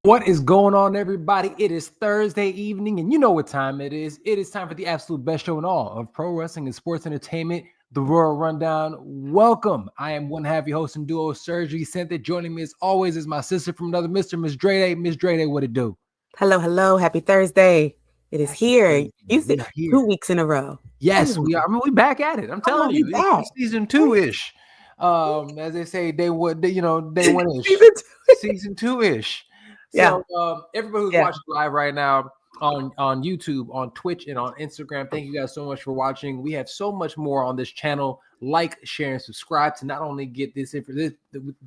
What is going on, everybody? It is Thursday evening, and you know what time it is. It is time for the absolute best show in all of pro wrestling and sports entertainment, the Royal Rundown. Welcome. I am one half your host and duo, SERG, VICENTE. Joining me as always is my sister from another Mr. Miss Drede. Miss Drede, what it do? Hello. Happy Thursday. It is here. You see, 2 weeks in a row. Yes, we are. I mean, we back at it. I'm telling you, it's season 2-ish. As they say, day one-ish. Season 2-ish. So everybody who's watching live right now on YouTube, on Twitch, and on Instagram, thank you guys so much for watching. We have so much more on this channel. Like, share, and subscribe to not only get this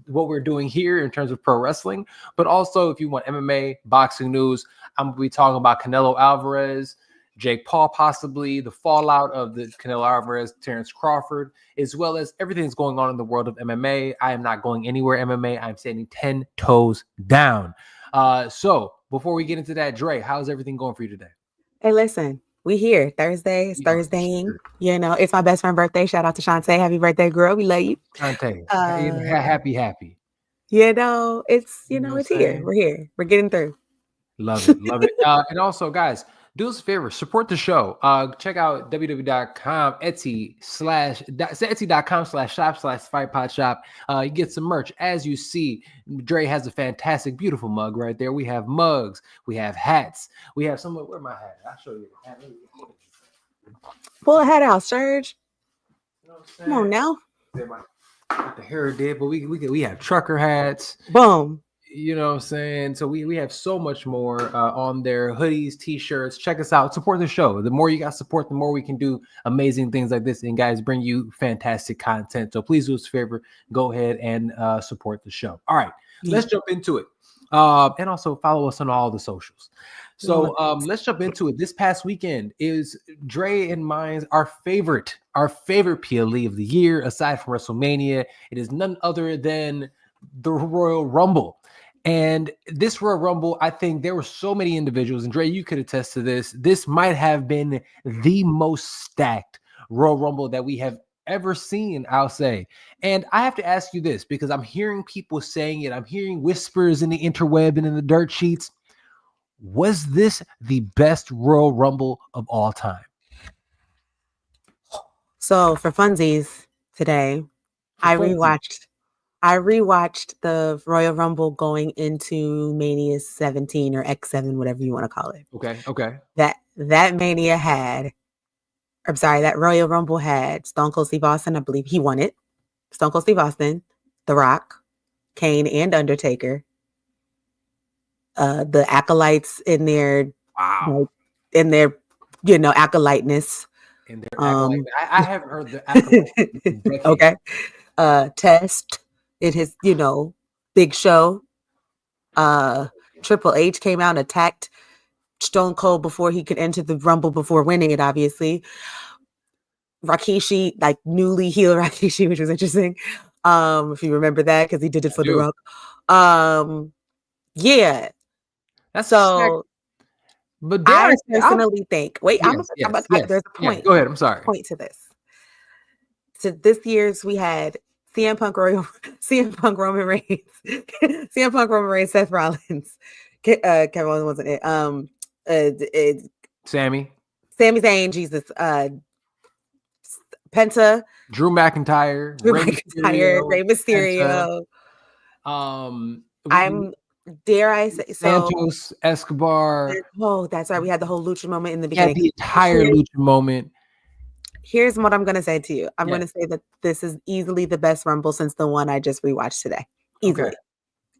what we're doing here in terms of pro wrestling, but also if you want MMA, boxing news, I'm going to be talking about Canelo Alvarez, Jake Paul, possibly the fallout of the Canelo Alvarez, Terrence Crawford, as well as everything that's going on in the world of MMA. I am not going anywhere MMA. I'm standing 10 toes down. So before we get into that, Dre, how's everything going for you today? Hey, listen, we here. Thursday. It's Thursdaying. Sure. You know, it's my best friend's birthday. Shout out to Shantae. Happy birthday, girl. We love you. Shantae. Happy. You know, it's it's here. We're here. We're getting through. Love it. And also, guys, do us a favor, support the show. Check out www.com, etsy.com/shop/fightpodshop. You get some merch. As you see, Dre has a fantastic, beautiful mug right there. We have mugs. We have hats. We have some. Where my hat? I'll show you. Pull a hat out, Serge. Come on now. Got the hair did, but we have trucker hats. Boom. You know what I'm saying? So we have so much more on there. Hoodies, t-shirts. Check us out. Support the show. The more you guys support, the more we can do amazing things like this and guys bring you fantastic content. So please do us a favor. Go ahead and support the show. All right. Let's jump into it. And also follow us on all the socials. So let's jump into it. This past weekend is Dre and mine's our favorite PLE of the year, aside from WrestleMania. It is none other than the Royal Rumble. And this Royal Rumble, I think there were so many individuals, and Dre, you could attest to this. This might have been the most stacked Royal Rumble that we have ever seen, I'll say. And I have to ask you this because I'm hearing people saying it. I'm hearing whispers in the interweb and in the dirt sheets. Was this the best Royal Rumble of all time? So for funsies today, I rewatched the Royal Rumble going into Mania 17 or X7, whatever you want to call it. Okay. That Royal Rumble had Stone Cold Steve Austin. I believe he won it. Stone Cold Steve Austin, The Rock, Kane, and Undertaker. The acolytes in their acolyteness. I haven't heard the acolytes. Okay. Test. It has, Big Show. Triple H came out and attacked Stone Cold before he could enter the Rumble before winning it, obviously. Rikishi, like newly healed Rikishi, which was interesting. If you remember that, because he did it for The Rock. Yeah. That's so. But I personally think. Wait, there's a point. Go ahead. I'm sorry. Point to this. So this year's we had CM Punk Roman Reigns, CM Punk Roman Reigns, Seth Rollins, Kevin Owens wasn't it? Sami Zayn, Jesus, Penta, Drew McIntyre, Rey Mysterio. Dare I say Santos Escobar? Oh, that's right. We had the whole lucha moment in the beginning. The entire lucha moment. Here's what I'm going to say to you. I'm going to say that this is easily the best Rumble since the one I just rewatched today.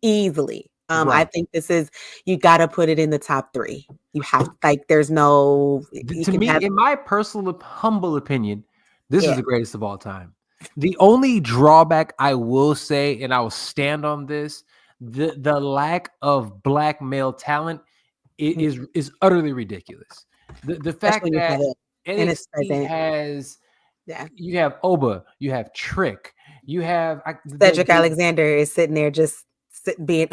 Easily. Right. I think this is, you got to put it in the top 3. You have, there's no... To me, in my personal, humble opinion, this is the greatest of all time. The only drawback I will say, and I will stand on this, the lack of black male talent is utterly ridiculous. The fact that NXT has, you have Oba, you have Trick, you have Cedric Alexander is sitting there just being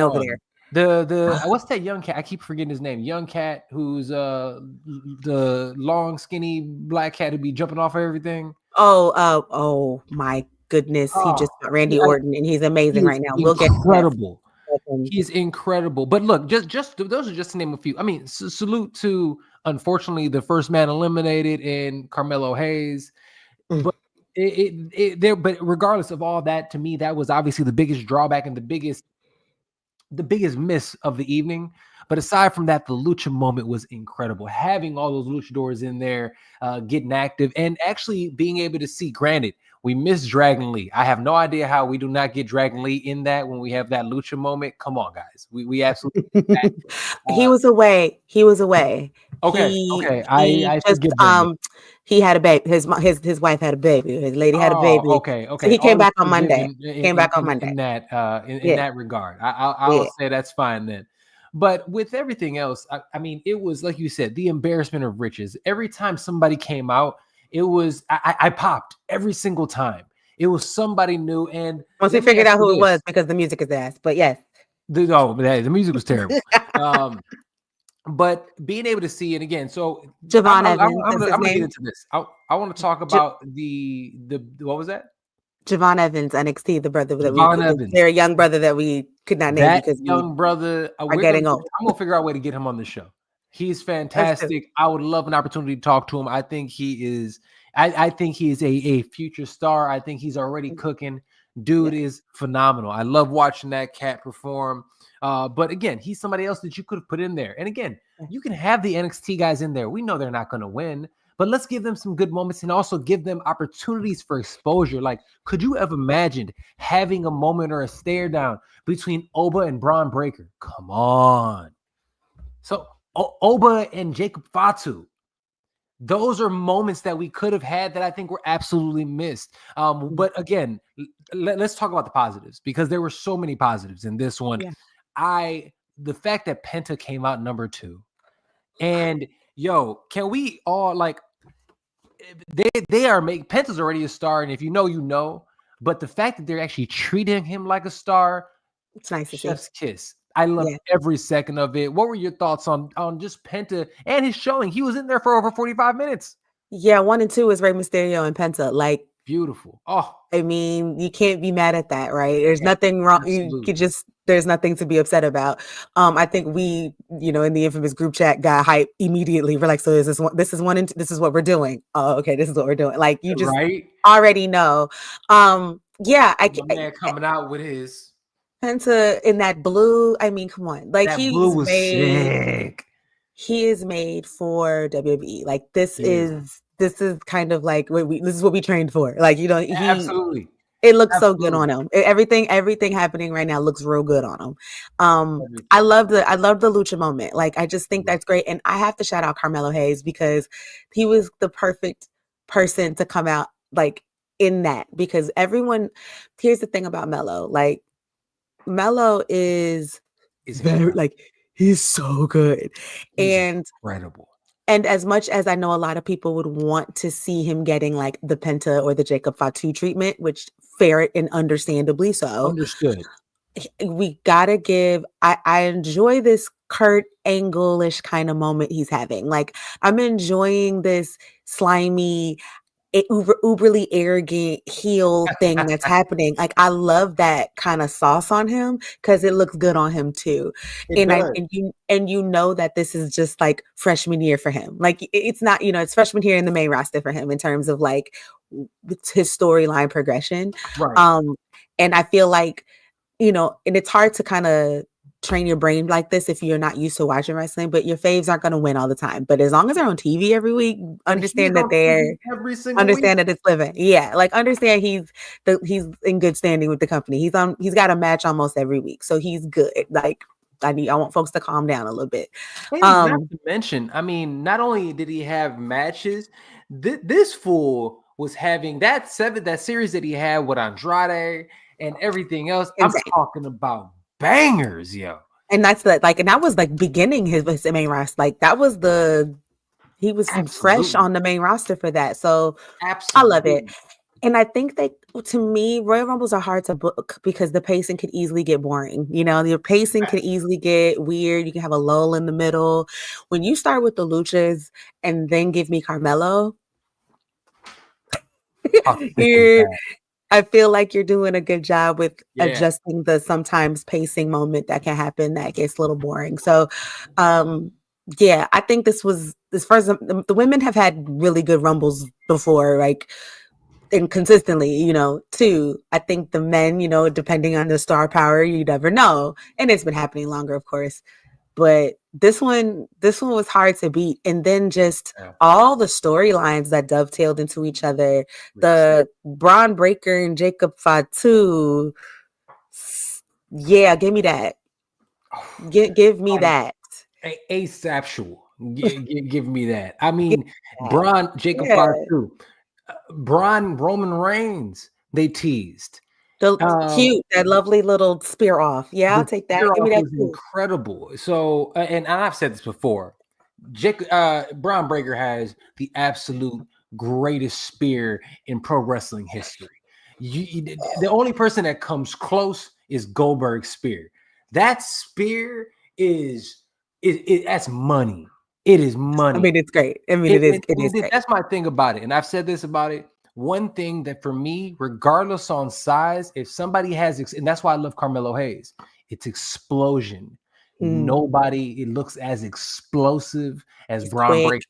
over there. The what's that young cat? I keep forgetting his name. Young cat who's the long skinny black cat who be jumping off of everything. Oh my goodness! He just got Randy Orton, and he's amazing right now. We'll get incredible. He's incredible. But look, just those are just to name a few. I mean, salute to, unfortunately, the first man eliminated in Carmelo Hayes. But but regardless of all that, to me, that was obviously the biggest drawback and the biggest miss of the evening. But aside from that, the lucha moment was incredible. Having all those luchadors in there, getting active, and actually being able to see. Granted, we missed Dragon Lee. I have no idea how we do not get Dragon Lee in that when we have that lucha moment. Come on, guys. We absolutely. He was away. Okay. He I just forgive them. he had a baby. His wife had a baby. His lady had a baby. Okay. So he came All is back on Monday. In that regard. I'll say that's fine then. But with everything else, I mean, it was like you said, the embarrassment of riches. Every time somebody came out, it was I popped every single time. It was somebody new, and once we figured out who it was because the music is ass. But yes, the music was terrible. But being able to see it again, so Javon Evans. I'm gonna get into this. I want to talk about the what was that? Javon Evans, NXT, the brother that their young brother that we could not name because young brother are getting old. I'm gonna figure out a way to get him on the show. He's fantastic. I would love an opportunity to talk to him. I think he is. I think he is a future star. I think he's already cooking. Dude is phenomenal. I love watching that cat perform. But again, he's somebody else that you could have put in there. And again, you can have the NXT guys in there. We know they're not going to win, but let's give them some good moments and also give them opportunities for exposure. Like, could you have imagined having a moment or a stare down between Oba and Braun Breaker? Come on. So Oba and Jacob Fatu. Those are moments that we could have had that I think were absolutely missed. But again, let's talk about the positives because there were so many positives in this one. Yeah. The fact that Penta came out number 2, and can we all they are Penta's already a star, and if you know, but the fact that they're actually treating him like a star, it's nice to chef's kiss. I love every second of it. What were your thoughts on just Penta and his showing? He was in there for over 45 minutes. Yeah, 1 and 2 is Rey Mysterio and Penta. Like, beautiful. Oh, I mean, you can't be mad at that, right? There's nothing wrong. Absolutely. You could just, there's nothing to be upset about. I think we, in the infamous group chat got hype immediately. We're like, so this is what we're doing. Oh, okay. This is what we're doing. Like, you just already know. Yeah. Man coming out with his Penta in that blue. I mean, come on. Like, that blue was sick. He is made for WWE. Like, this is kind of like this is what we trained for. Like, absolutely. It looks so good on him. Everything happening right now looks real good on him. I love the lucha moment. Like, I just think that's great. And I have to shout out Carmelo Hayes because he was the perfect person to come out like in that, because here's the thing about Melo. Like, Melo is very, like, he's so good. He's incredible. And as much as I know a lot of people would want to see him getting like the Penta or the Jacob Fatu treatment, which fair and understandably so. Understood. We gotta give, I enjoy this Kurt Angle-ish kind of moment he's having. Like, I'm enjoying this slimy, uberly arrogant heel thing that's happening. Like, I love that kind of sauce on him because it looks good on him too. And you know that this is just like freshman year for him. Like, it's not, it's freshman year in the main roster for him in terms of like his storyline progression. Right. And I feel like, and it's hard to kind of train your brain like this if you're not used to watching wrestling, but your faves aren't going to win all the time. But as long as they're on TV every week, understand that that it's living. Yeah, like, understand he's in good standing with the company. He's got a match almost every week, so he's good. Like, I want folks to calm down a little bit. Not to mention, I mean, not only did he have matches, this fool was having that series that he had with Andrade and everything else. Insane. I'm talking about bangers, yo. And that's and that was like beginning his main roster. Like, that was he was fresh on the main roster for that. So I love it. And I think that, to me, Royal Rumbles are hard to book because the pacing could easily get boring. Your pacing can easily get weird. You can have a lull in the middle. When you start with the luchas and then give me Carmelo, I feel like you're doing a good job with Yeah. adjusting the sometimes pacing moment that can happen that gets a little boring. So, yeah, I think this first. The women have had really good rumbles before, like and consistently, too. I think the men, depending on the star power, you never know, and it's been happening longer, of course. But this one was hard to beat, and then just all the storylines that dovetailed into each other. The Braun Breaker and Jacob Fatu. Yeah, give me that. Give me that. Asexual. Give me that. I mean, Jacob Yeah. Fatu, Roman Reigns. They teased. Cute, that lovely little spear off. Yeah, I'll The take that. spear Give me off that was too. incredible. So, and I've said this before. Braun Breaker has the absolute greatest spear in pro wrestling history. The only person that comes close is Goldberg's spear. That spear is that's money. It is money. I mean, it's great. I mean, it is great. That's my thing about it, and I've said this about it. One thing that for me, regardless on size, if somebody has, and that's why I love Carmelo Hayes, it's explosion. Nobody it looks as explosive as Braun Breaker.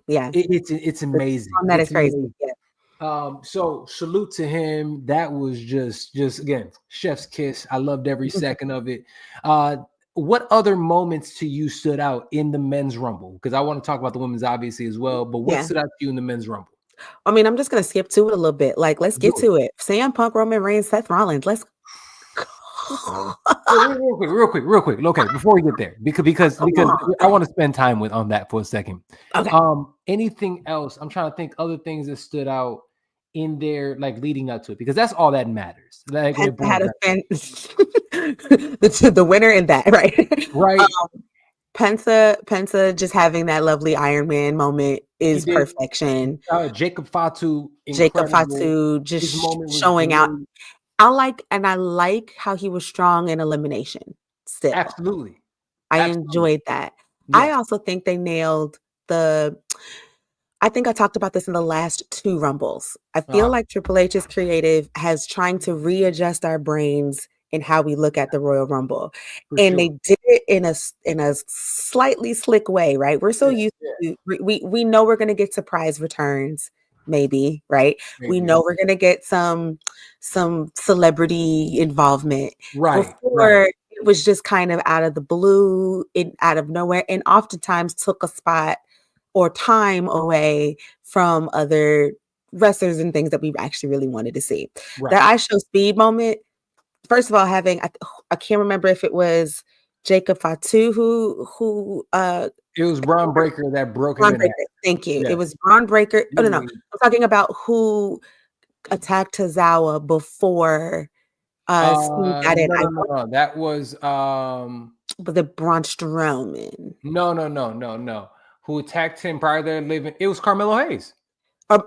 Yeah, It's amazing. That is crazy. Yeah. So salute to him. That was just again, chef's kiss. I loved every second of it. What other moments to you stood out in the men's rumble? Because I want to talk about the women's obviously as well, but what stood out to you in the men's rumble? I mean, I'm just gonna skip to it a little bit. Like, let's get to it. CM Punk, Roman Reigns, Seth Rollins. Let's real quick. Okay, before we get there, because I want to spend time on that for a second. Okay. Anything else? I'm trying to think other things that stood out in there, like leading up to it, because that's all that matters. Like had a fan, the winner in that, right? Right. Penta just having that lovely Iron Man moment is perfection. Jacob Fatu just showing out. I like how he was strong in elimination. Still, absolutely. I enjoyed that. Yes. I also think they nailed I think I talked about this in the last 2 Rumbles. I feel like Triple H's creative has trying to readjust our brains in how we look at the Royal Rumble. They did it in a slightly slick way, right? We're so used to, we know we're going to get surprise returns, maybe, right? We know we're going to get some celebrity involvement. Right. Before, it was just kind of out of the blue, out of nowhere, and oftentimes took a spot or time away from other wrestlers and things that we actually really wanted to see. Right. That I Show Speed moment, first of all, having I can't remember if it was Jacob Fatu who it was Braun Breaker that broke him in half. Thank you. Yes. It was Braun Breaker. Oh, no. I'm talking about who attacked Tozawa before Steve got in. No. That was the Braun Strowman. No. Who attacked him prior to living? It was Carmelo Hayes. It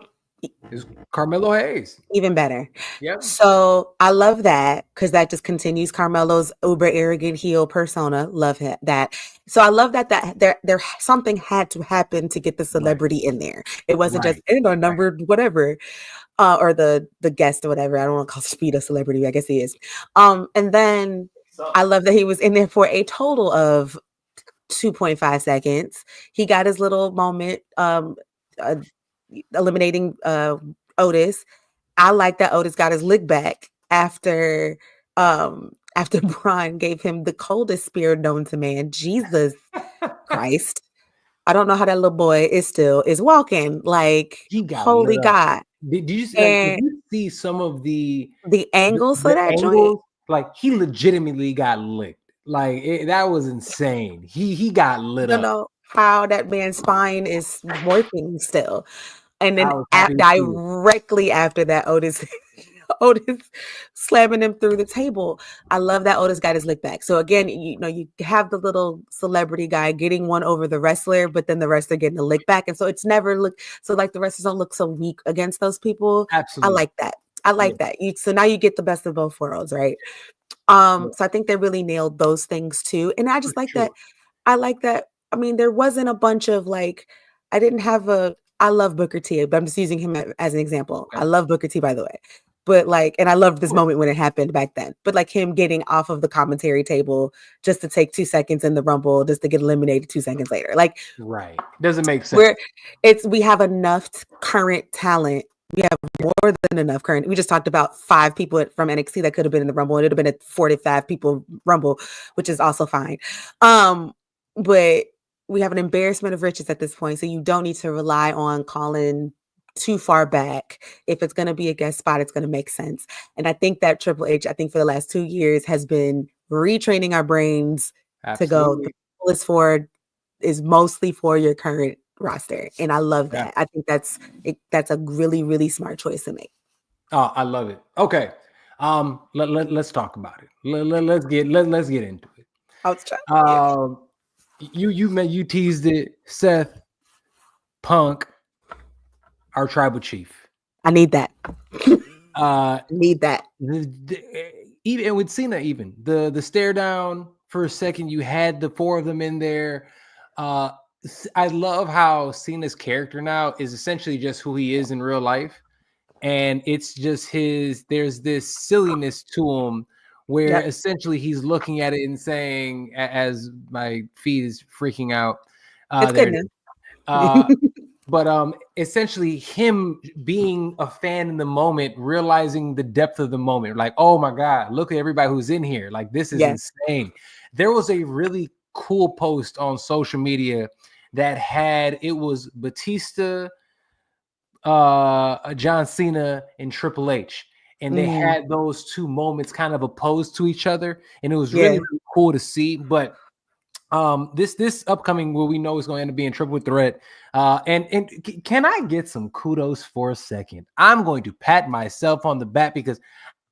was Carmelo Hayes. Even better. Yeah. So I love that because that just continues Carmelo's uber arrogant heel persona. Love that. So I love that there something had to happen to get the celebrity in there. It wasn't just numbered whatever. Or the guest or whatever. I don't want to call Speed a celebrity. I guess he is. And then I love that he was in there for a total of 2.5 seconds. He got his little moment eliminating Otis. I like that Otis got his lick back after Braun gave him the coldest spear known to man. Jesus Christ. I don't know how that little boy is walking. Like, holy God. Did you see some of the angles for that joint? Like, he legitimately got licked. Like, that was insane. He got lit up. I don't know how that man's spine is working still. And then directly after that, Otis slamming him through the table. I love that Otis got his lick back. So again, you have the little celebrity guy getting one over the wrestler, but then the wrestler getting a lick back. And so it's never like the wrestlers don't look so weak against those people. Absolutely. I like that. that. So now you get the best of both worlds, right? So I think they really nailed those things too. And I just like that. I like that. I mean, there wasn't a bunch of I love Booker T, but I'm just using him as an example. I love Booker T, by the way. But like, and I loved this moment when it happened back then. But like him getting off of the commentary table just to take 2 seconds in the Rumble, just to get eliminated 2 seconds later. Like, right, doesn't make sense. We have enough current talent. We have more than enough current. We just talked about 5 people from NXT that could have been in the Rumble. It would have been a 45 people Rumble, which is also fine. But we have an embarrassment of riches at this point, so you don't need to rely on calling too far back. If it's going to be a guest spot, it's going to make sense. And I think that Triple H, I think for the last 2 years, has been retraining our brains to go. The is mostly for your current roster, and I love that. I think that's a really, really smart choice to make. Oh, I love it. Okay, let's talk about it. Let's get into it. I was trying. You teased it, Seth, Punk, our tribal chief. I need that. Need that. Even with Cena, even the stare down for a second, you had the 4 of them in there. I love how Cena's character now is essentially just who he is in real life, and it's just there's this silliness to him where essentially he's looking at it and saying, as my feed is freaking out, but essentially him being a fan in the moment, realizing the depth of the moment, like, oh my God, look at everybody who's in here. Like, this is insane. There was a really cool post on social media that it was Batista, John Cena, and Triple H. And they had those 2 moments kind of opposed to each other. And it was really, really cool to see. But this upcoming, what we know is going to end up being Triple Threat. And can I get some kudos for a second? I'm going to pat myself on the back because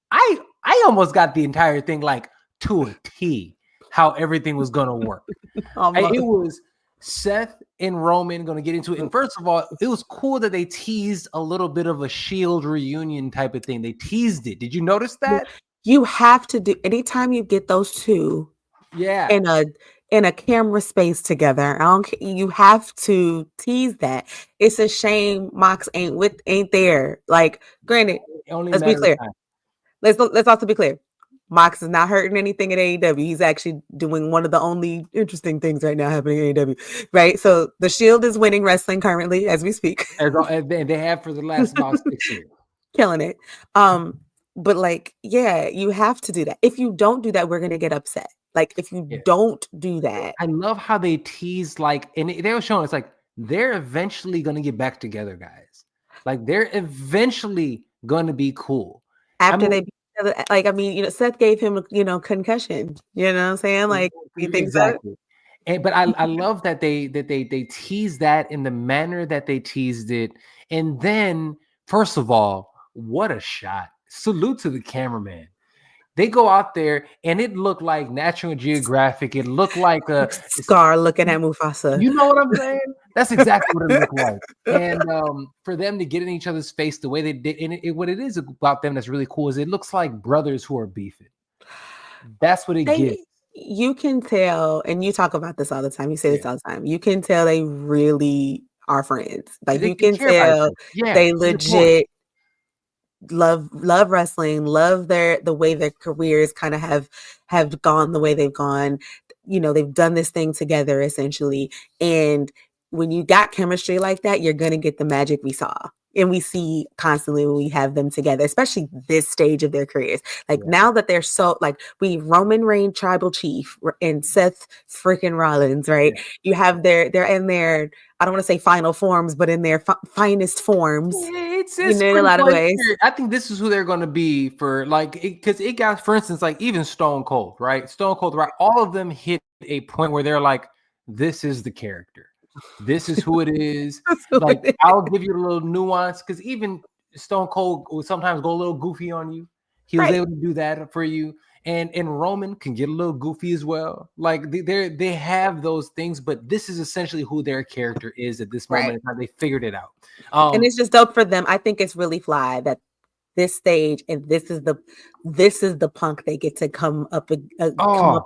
I almost got the entire thing like to a T, how everything was going to work. It was Seth and Roman going to get into it. And first of all, it was cool that they teased a little bit of a Shield reunion type of thing. They teased it. Did you notice that? You have to do, anytime you get those 2 in a camera space together, you have to tease that. It's a shame Mox ain't there. Like, granted, let's be clear. Let's also be clear. Mox is not hurting anything at AEW. He's actually doing one of the only interesting things right now happening at AEW, right? So the Shield is winning wrestling currently as we speak. And they have for the last about 6 years. Killing it. But like, you have to do that. If you don't do that, we're going to get upset. Like, if you don't do that. I love how they tease, like, and they were showing, it's like, they're eventually going to get back together, guys. Like, they're eventually going to be cool. After they like, I mean, Seth gave him, concussion, you know what I'm saying? Like, you think exactly. But I love that they teased that in the manner that they teased it. And then, first of all, what a shot. Salute to the cameraman. They go out there and it looked like National Geographic. It looked like a Scar looking at Mufasa. You know what I'm saying? That's exactly what it looked like. And for them to get in each other's face the way they did, and what it is about them that's really cool is it looks like brothers who are beefing. That's what it gets. You can tell, and you talk about this all the time. You say this all the time. You can tell they really are friends. Like, you can tell they legit love wrestling, love the way their careers kind of have gone the way they've gone. They've done this thing together essentially. And when you got chemistry like that, you're going to get the magic we saw and we see constantly when we have them together, especially this stage of their careers. Like, now that they're so, like, we Roman Reigns tribal chief and Seth freaking Rollins, right? You have they're in their, I don't want to say final forms, but in their finest forms. It's in a lot of ways. I think this is who they're going to be for, like, because it got, for instance, like even Stone Cold, right? Stone Cold, right? All of them hit a point where they're like, this is the character. This is who it is. Like, I'll give you a little nuance because even Stone Cold will sometimes go a little goofy on you. He was able to do that for you. And Roman can get a little goofy as well. Like, they have those things, but this is essentially who their character is at this moment in time. They figured it out. And it's just dope for them. I think it's really fly that this stage and this is the Punk they get to come up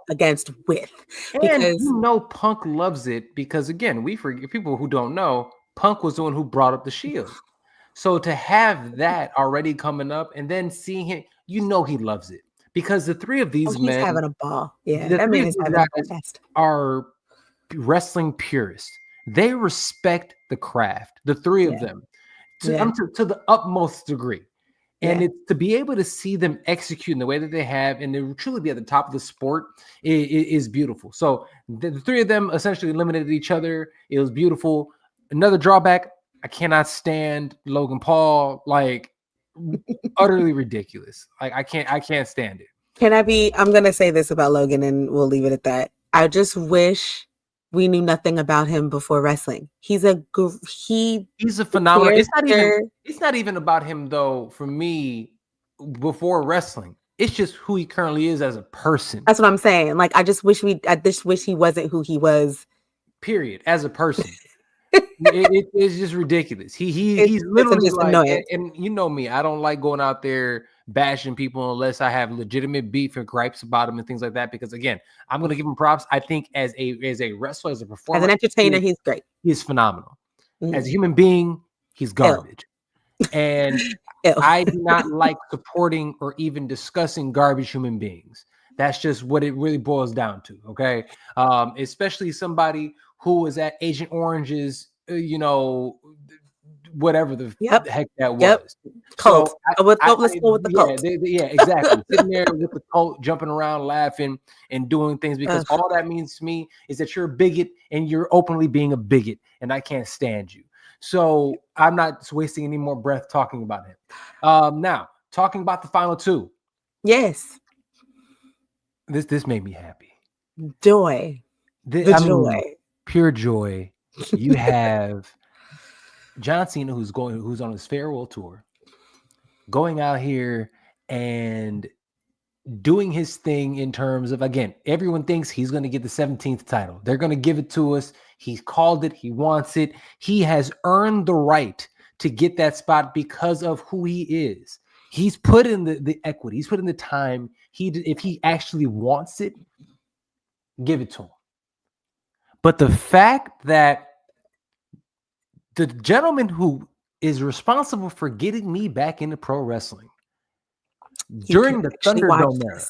against with. Because Punk loves it because, again, we forget, people who don't know, Punk was the one who brought up the Shield. So to have that already coming up and then seeing him, he loves it because the three of these he's men, having a ball. Yeah, the that three man of is these having a guys blast. are wrestling purists. They respect the craft, the three of them, to the utmost degree. And it's to be able to see them execute in the way that they have and to truly be at the top of the sport is beautiful. So the three of them essentially eliminated each other. It was beautiful. Another drawback, I cannot stand Logan Paul. Like, utterly ridiculous. Like, I can't stand it. I'm going to say this about Logan and we'll leave it at that. I just wish we knew nothing about him before wrestling. He's a phenomenal. It's not even about him though. For me, before wrestling, it's just who he currently is as a person. That's what I'm saying. Like, I just wish he wasn't who he was. Period. As a person. It's just ridiculous. He's literally just like, annoying. And you know me, I don't like going out there bashing people unless I have legitimate beef and gripes about them and things like that. Because again, I'm going to give him props. I think as a wrestler, as a performer, as an entertainer, he's great. He's phenomenal. Mm-hmm. As a human being, he's garbage. And I do not like supporting or even discussing garbage human beings. That's just what it really boils down to. Okay, especially somebody who was at Agent Orange's, whatever the heck that was. Cult. So let's go with the cult. Exactly. Sitting there with the cult, jumping around, laughing, and doing things because all that means to me is that you're a bigot and you're openly being a bigot, and I can't stand you. So I'm not wasting any more breath talking about him. Now, talking about the final two. Yes. This made me happy. Joy. Joy. Pure joy. You have John Cena who's on his farewell tour, going out here and doing his thing in terms of, again, everyone thinks he's going to get the 17th title. They're going to give it to us. He's called it. He wants it. He has earned the right to get that spot because of who he is. He's put in the equity. He's put in the time. If he actually wants it, give it to him. But the fact that the gentleman who is responsible for getting me back into pro wrestling during the Thunderdome era.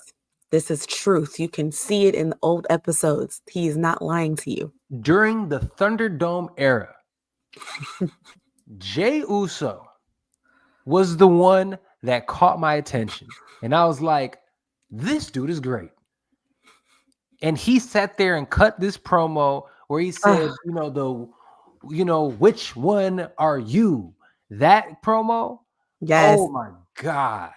This is truth. You can see it in the old episodes. He is not lying to you. During the Thunderdome era, Jey Uso was the one that caught my attention. And I was like, this dude is great. And he sat there and cut this promo where he said, which one are you? That promo? Yes. Oh my God.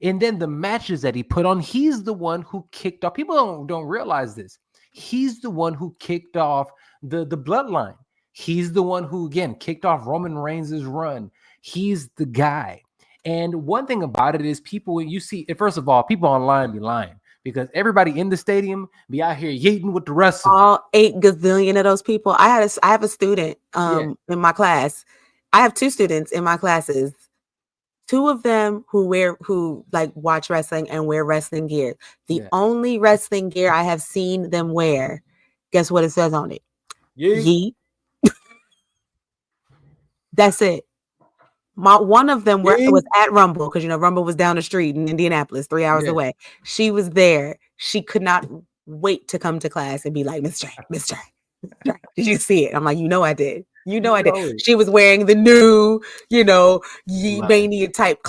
And then the matches that he put on, he's the one who kicked off. People don't realize this. He's the one who kicked off the bloodline. He's the one who, again, kicked off Roman Reigns' run. He's the guy. And one thing about it is people, you see, first of all, people online be lying because everybody in the stadium be out here yeeting with the rest of them. All 8 gazillion of those people. I have a student in my class. I have 2 students in my classes. 2 of them who watch wrestling and wear wrestling gear. The only wrestling gear I have seen them wear, guess what it says on it? Yeet. That's it. One of them was at Rumble because Rumble was down the street in Indianapolis, 3 hours away. She was there. She could not wait to come to class and be like, Miss J, did you see it? I'm like, I did. I did. She was wearing the new, Mania type,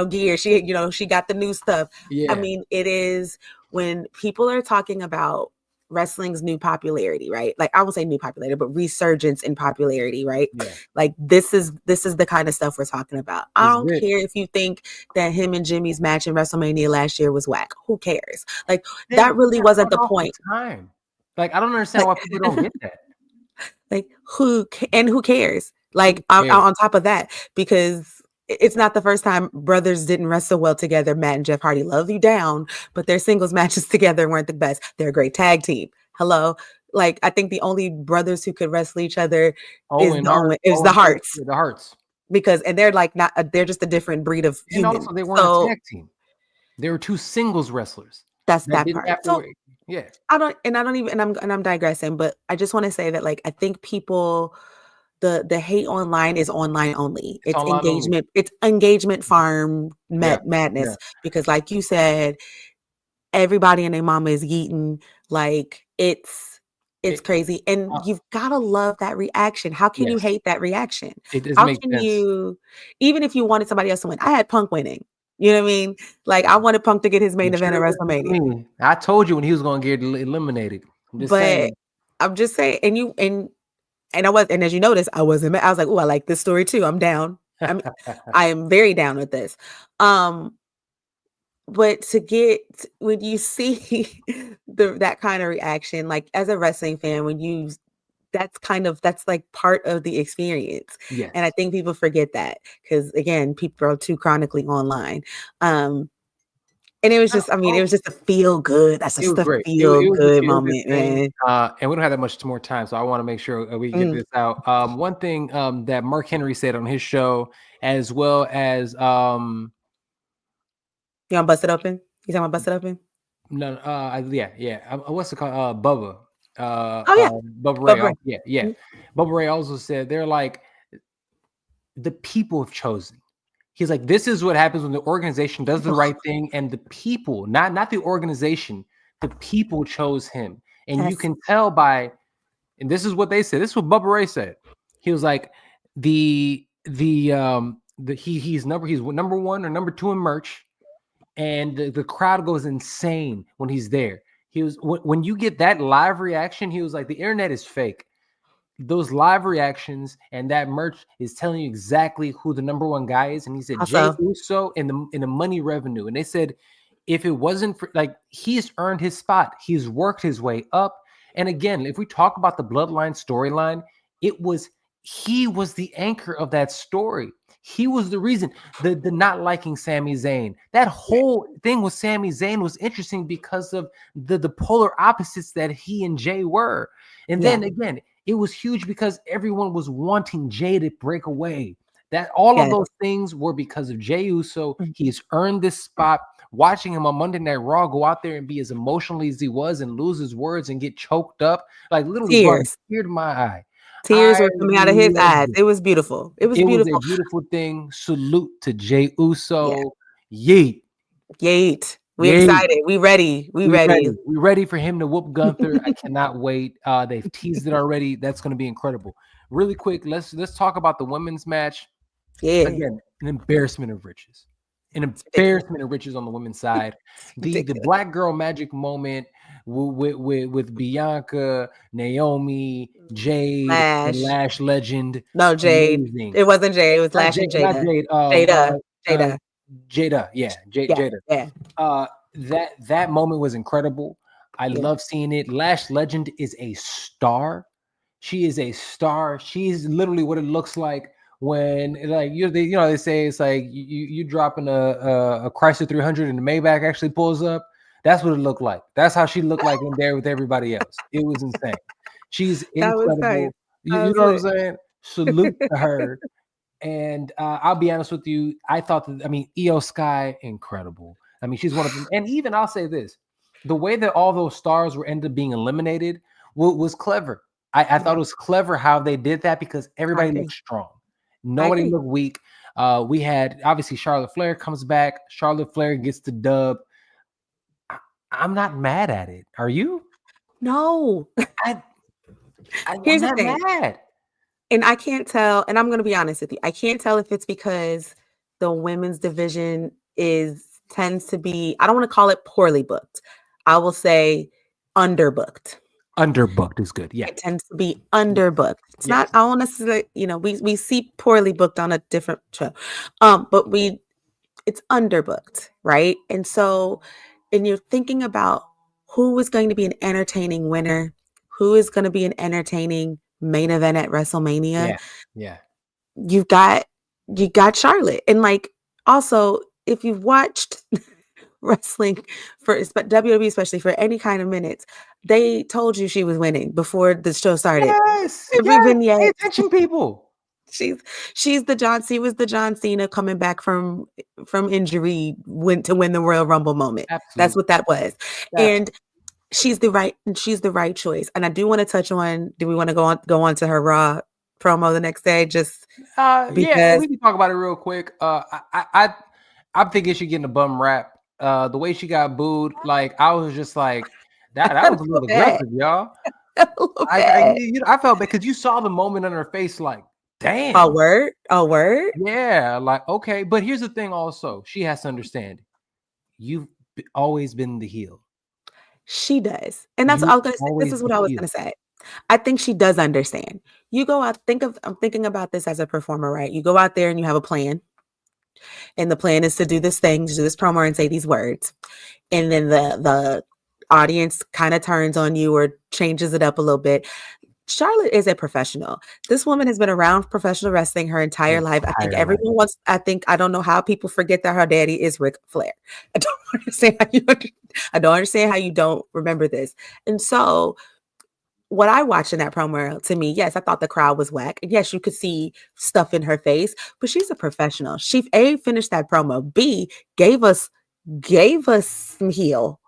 gear. She got the new stuff. Yeah. I mean, it is when people are talking about wrestling's new popularity, right? Like, I won't say new popularity, but resurgence in popularity, right? Yeah. Like, this is the kind of stuff we're talking about. I don't care if you think that him and Jimmy's match in WrestleMania last year was whack. Who cares? Like, that really wasn't the point. Like, I don't understand why people don't get that. Like, who cares? Like, on top of that, because it's not the first time brothers didn't wrestle well together. Matt and Jeff Hardy, love you down, but their singles matches together weren't the best. They're a great tag team. Hello. Like, I think the only brothers who could wrestle each other is the Hearts. The Hearts. Because, and they're they're just a different breed of human. And also, they weren't a tag team. They were 2 singles wrestlers. That's that part. So, yeah. I'm digressing, but I just want to say that, like, I think people the hate online is online only. It's It's online only. engagement farm Yeah. madness. Yeah. Because like you said, everybody and their mama is yeeting. Like it's It, crazy. And you've gotta love that reaction. How can you yes. hate that reaction? It does How make can sense. you, even if you wanted somebody else to win? I had Punk winning. You know what I mean? Like I wanted Punk to get his main You event at sure did to WrestleMania. me. I told you when he was going to get eliminated. I'm just But saying. I'm just saying, and I was, and as you notice, I wasn't. I was like, oh, I like this story too. I'm down. I am very down with this. But to get when you see that kind of reaction, like as a wrestling fan, when you that's like part of the experience. Yes. And I think people forget that because again, people are too chronically online. And it was just, I mean, it was just a feel good. That's It just was a great. feel good It was moment, insane. man. And we don't have that much more time, so I want to make sure we get Mm. this out. One thing that Mark Henry said on his show, as well as You want to bust it open? You talking about bust it open? no, yeah. What's it called? Bubba. Oh yeah, Bubba Ray. Bubba Ray. Yeah. Mhm. Bubba Ray also said they're like the people have chosen. He's like, this is what happens when the organization does the right thing, and the people, not the organization, the people chose him. And you Yes. can tell by, and this is what they said. This is what Bubba Ray said. He was like, he's number one or number two in merch, and the crowd goes insane when he's there. He was when you get that live reaction, he was like, the internet is fake. Those live reactions and that merch is telling you exactly who the number one guy is. And he said Jay Uso in the money revenue. And they said if it wasn't for like he's earned his spot, he's worked his way up. And again, if we talk about the bloodline storyline, he was the anchor of that story. He was the reason. The not liking Sami Zayn. That whole thing with Sami Zayn was interesting because of the polar opposites that he and Jay were. And then again, it was huge because everyone was wanting Jay to break away. That all of those things were because of Jey Uso. He's earned this spot. Watching him on Monday Night Raw go out there and be as emotional as he was and lose his words and get choked up, like literally brought a tear to my eye. Tears were coming out of his eyes. It was beautiful. It was beautiful. A beautiful thing. Salute to Jey Uso. Yeet. Yeet. We excited. We ready. We ready. We ready for him to whoop Gunther. I cannot wait. They've teased it already. That's going to be incredible. Really quick, let's talk about the women's match. Yeah. Again, an embarrassment of riches. An embarrassment of riches on the women's side. The Black Girl Magic moment with Bianca, Naomi, Jade, and Lash Legend. No, Jade. Amazing. It wasn't Jade. It was Lash and Jada. Jada. Yeah, Jada. Yeah. That moment was incredible. I love seeing it. Lash Legend is a star. She is a star. She's literally what it looks like when like they say it's like you dropping a Chrysler 300 and the Maybach actually pulls up. That's what it looked like. That's how she looked like in there with everybody else. It was insane. She's incredible. You know what I'm saying? Salute to her. And I'll be honest with you. I thought Io Sky, incredible. I mean, she's one of them. And even I'll say this, the way that all those stars were ended up being eliminated was clever. I thought it was clever how they did that because everybody looked strong. Nobody looked weak. We had, obviously, Charlotte Flair comes back. Charlotte Flair gets the dub. I'm not mad at it. Are you? No. Here's the thing. Mad. And I can't tell, and I'm going to be honest with you. I can't tell if it's because the women's division tends to be, I don't want to call it poorly booked. I will say underbooked. Underbooked is good. Yeah. It tends to be underbooked. It's not, I don't necessarily, we see poorly booked on a different show. But it's underbooked, right? And so, and you're thinking about who is going to be an entertaining winner, who is going to be an entertaining main event at WrestleMania. Yeah. You got Charlotte. And like, also, if you've watched wrestling for WWE, especially for any kind of minutes, they told you she was winning before the show started. Yes. Pay attention, people. She was the John Cena coming back from injury to win the Royal Rumble moment. Absolutely. That's what that was. Absolutely. And she's the right choice. And I do want to touch on, do we want to go on to her Raw promo the next day just Yeah, because? we can talk about it real quick. I'm thinking she getting a bum rap. The way she got booed, like I was just like, that A was a little little bad. aggressive, y'all. A little bad. I felt bad because you saw the moment on her face, like, A damn, word? A word? yeah, like okay. But here's the thing, also, she has to understand, you've always been the heel. She does. And that's what You I was gonna say. This always is the what I was heel. gonna say. I think she does understand. You go out, I'm thinking about this as a performer, right? You go out there and you have a plan. And the plan is to do this thing, to do this promo and say these words. And then the audience kind of turns on you or changes it up a little bit. Charlotte is a professional. This woman has been around professional wrestling her entire life. I think Entire life. everyone wants, I don't know how people forget that her daddy is Ric Flair. I don't understand how you don't remember this. And so what I watched in that promo, to me, yes, I thought the crowd was whack. And yes, you could see stuff in her face, but she's a professional. She A, finished that promo. B, gave us some heel,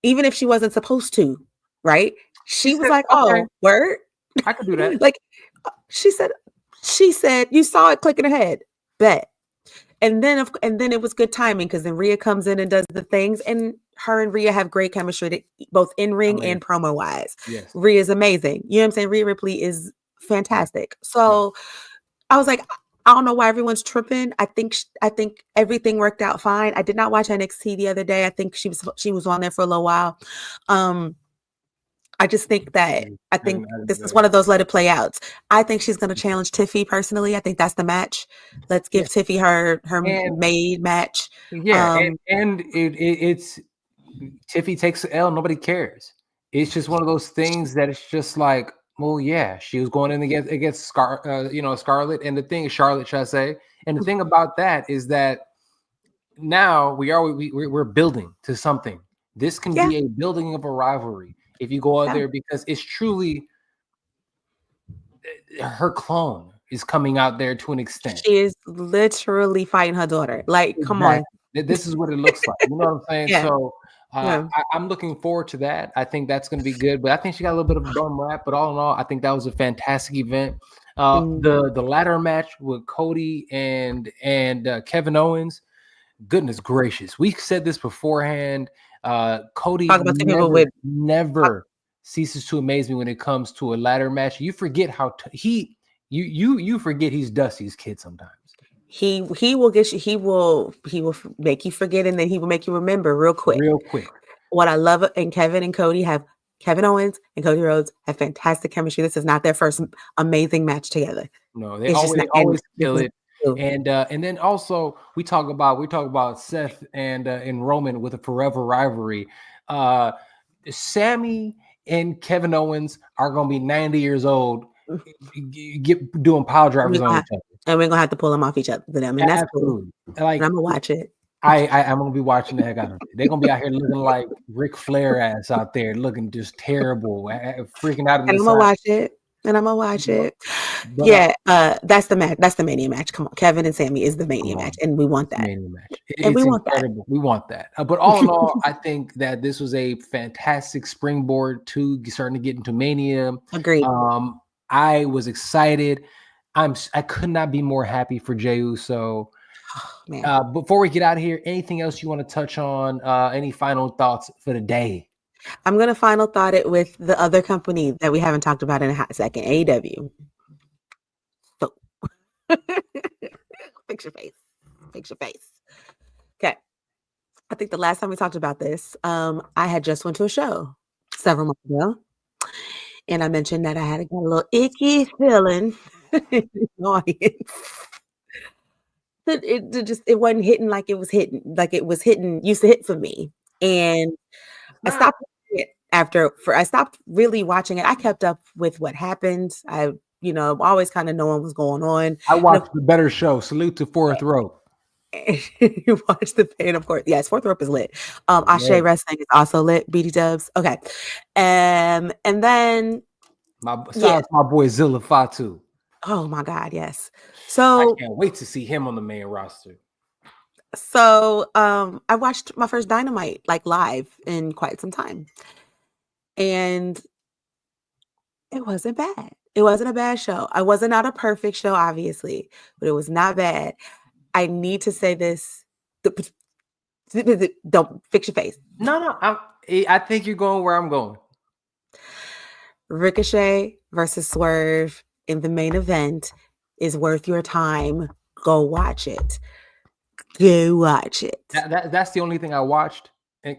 even if she wasn't supposed to, right? She She was said, like, okay, oh, word. I could do that. Like she said, you saw it click in her head. Bet. And then it was good timing because then Rhea comes in and does the things, and her and Rhea have great chemistry, both in ring and promo wise. Yes. Rhea's amazing. You know what I'm saying? Rhea Ripley is fantastic. So I was like, I don't know why everyone's tripping. I think everything worked out fine. I did not watch NXT the other day. I think she was on there for a little while. I just think that this is one of those let it play outs. I think she's going to challenge Tiffy personally. I think that's the match. Let's give Tiffy her maid match. Yeah, and it's Tiffy takes the L. Nobody cares. It's just one of those things that it's just like, well, yeah, she was going in against Scarlett, and the thing is Charlotte, should I say? And the thing about that is that now we're building to something. This can be a building of a rivalry if you go out there, because it's truly her clone is coming out there to an extent. She is literally fighting her daughter. Like, come on. This is what it looks like. You know what I'm saying? Yeah. So I'm looking forward to that. I think that's going to be good. But I think she got a little bit of a bum rap. But all in all, I think that was a fantastic event. The ladder match with Cody and Kevin Owens. Goodness gracious, we said this beforehand. Cody never ceases to amaze me when it comes to a ladder match. You forget how you forget he's Dusty's kid sometimes. He will get you. He will make you forget, and then he will make you remember real quick. What I love, and Kevin Owens and Cody Rhodes have fantastic chemistry. This is not their first amazing match together. No, they always kill it. And then also we talk about Seth and Roman with a forever rivalry. Sammy and Kevin Owens are gonna be 90 years old, doing pile drivers on each other, and we're gonna have to pull them off each other. I mean, that's absolutely cool. Like, I'm gonna watch it. I'm gonna be watching the heck out of it. They're gonna be out here looking like Ric Flair ass out there, looking just terrible, freaking out. And I'm gonna watch it. That's the match. That's the Mania match. Come on, Kevin and Sammy is the Mania match, and we want that. Mania match. It's incredible. We want that. But all in all, I think that this was a fantastic springboard to starting to get into Mania. Agreed. I was excited. I could not be more happy for Jey Uso. Before we get out of here, anything else you want to touch on? Any final thoughts for the day? I'm going to final thought it with the other company that we haven't talked about in a hot second, AEW. So, fix your face. Okay. I think the last time we talked about this, I had just went to a show several months ago, and I mentioned that I had a little icky feeling in the audience. It wasn't hitting like it was hitting, used to hit for me. And I stopped it I stopped really watching it. I kept up with what happened. I always kind of know what was going on. I watched the better show. Salute to Fourth Rope. You watched the pain, of course. Yes, Fourth Rope is lit. Ashe Wrestling is also lit. BD Dubs. Okay. And then my boy Zilla Fatu. Oh my God, yes. So I can't wait to see him on the main roster. So I watched my first Dynamite live in quite some time. And it wasn't bad. It wasn't a bad show. I wasn't not a perfect show, obviously, but it was not bad. I need to say this. Don't fix your face. No, I think you're going where I'm going. Ricochet versus Swerve in the main event is worth your time. Go watch it. Go watch it. That's the only thing I watched. And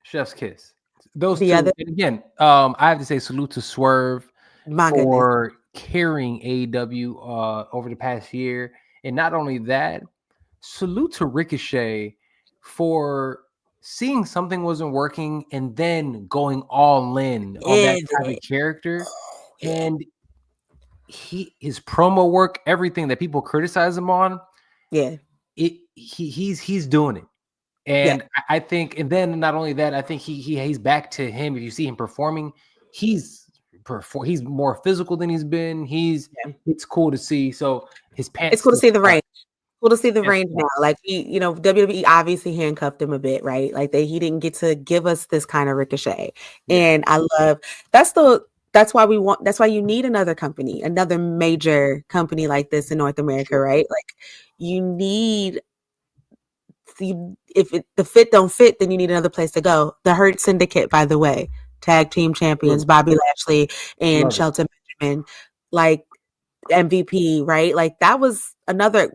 chef's kiss. Those The two. other- And again, I have to say salute to Swerve My for carrying AEW over the past year. And not only that, salute to Ricochet for seeing something wasn't working and then going all in on that type of character. And his promo work, everything that people criticize him on, he's doing it. And I think, and then not only that, I think he's back to him. If you see him performing, he's more physical than he's been. It's cool to see. So his pants. It's cool to see the range. Cool to see the range now. Like WWE obviously handcuffed him a bit, right? Like he didn't get to give us this kind of Ricochet. And I love that's why you need another company, another major company like this in North America, right? Like you need. If the fit don't fit, then you need another place to go. The Hurt Syndicate, by the way, tag team champions Bobby Lashley and Shelton Benjamin, like MVP, right? Like that was another.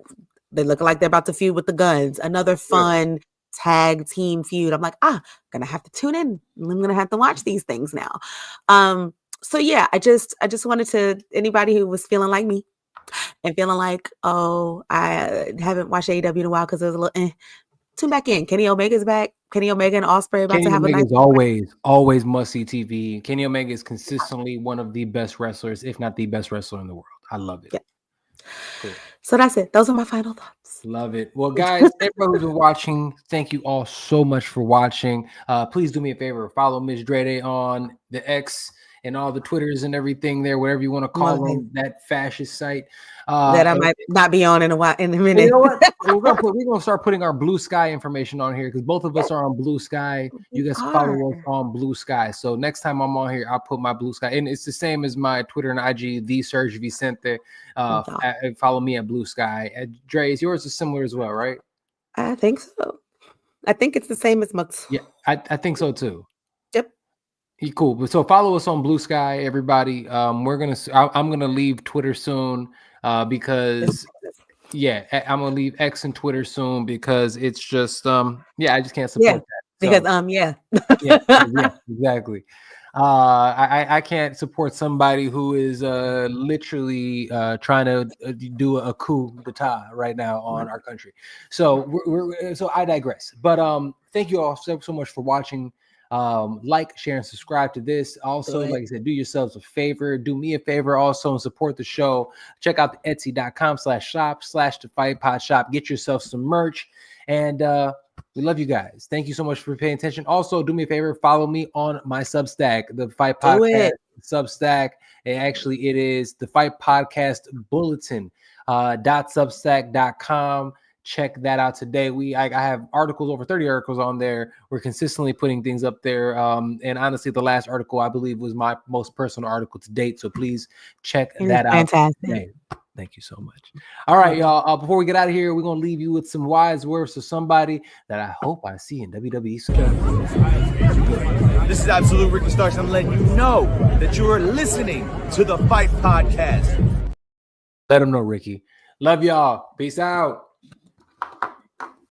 They look like they're about to feud with the Guns. Another fun tag team feud. I'm like, I'm gonna have to tune in. I'm gonna have to watch these things now. So yeah, I just wanted to anybody who was feeling like me and feeling like, oh, I haven't watched AEW in a while because it was a little. Tune back in. Kenny Omega's back. Kenny Omega and Ospreay about to have a nice. Always must see TV. Kenny Omega is consistently one of the best wrestlers, if not the best wrestler in the world. I love it. Yeah. Cool. So that's it. Those are my final thoughts. Love it. Well, guys, everybody who's been watching, thank you all so much for watching. Please do me a favor. Follow Miss Drede on the X and all the Twitters and everything there, whatever you want to call them, that fascist site. That I might not be on in a minute. You know what? We're gonna start putting our Blue Sky information on here because both of us are on Blue Sky. You guys follow us on Blue Sky. So next time I'm on here, I'll put my Blue Sky, and it's the same as my Twitter and IG, the SERG VICENTE. Follow me at Blue Sky. Dre's, yours is similar as well, right? I think so. I think it's the same as Mux. Yeah, I think so too. Yep. Cool. So follow us on Blue Sky, everybody. I'm gonna leave Twitter soon. Because I'm gonna leave X and Twitter soon because it's just I just can't support that. Because Exactly. I can't support somebody who is literally trying to do a coup d'etat right now on our country. So so I digress. But thank you all so much for watching. Like, share, and subscribe to this. Also, like I said, do yourselves a favor. Do me a favor also and support the show. Check out the etsy.com/shop/thefightpod shop. Get yourself some merch. And we love you guys. Thank you so much for paying attention. Also, do me a favor, follow me on my Substack, the Fight Podcast Substack. And actually, it is the Fight Podcast Bulletin .substack.com. Check that out today. I have articles, over 30 articles on there. We're consistently putting things up there. And honestly, the last article I believe was my most personal article to date. So please check that out. Fantastic. Thank you so much. All right, y'all. Before we get out of here, we're gonna leave you with some wise words of somebody that I hope I see in WWE soon. This is Absolute Ricky Starks. I'm letting you know that you are listening to the Fight Podcast. Let them know, Ricky. Love y'all. Peace out.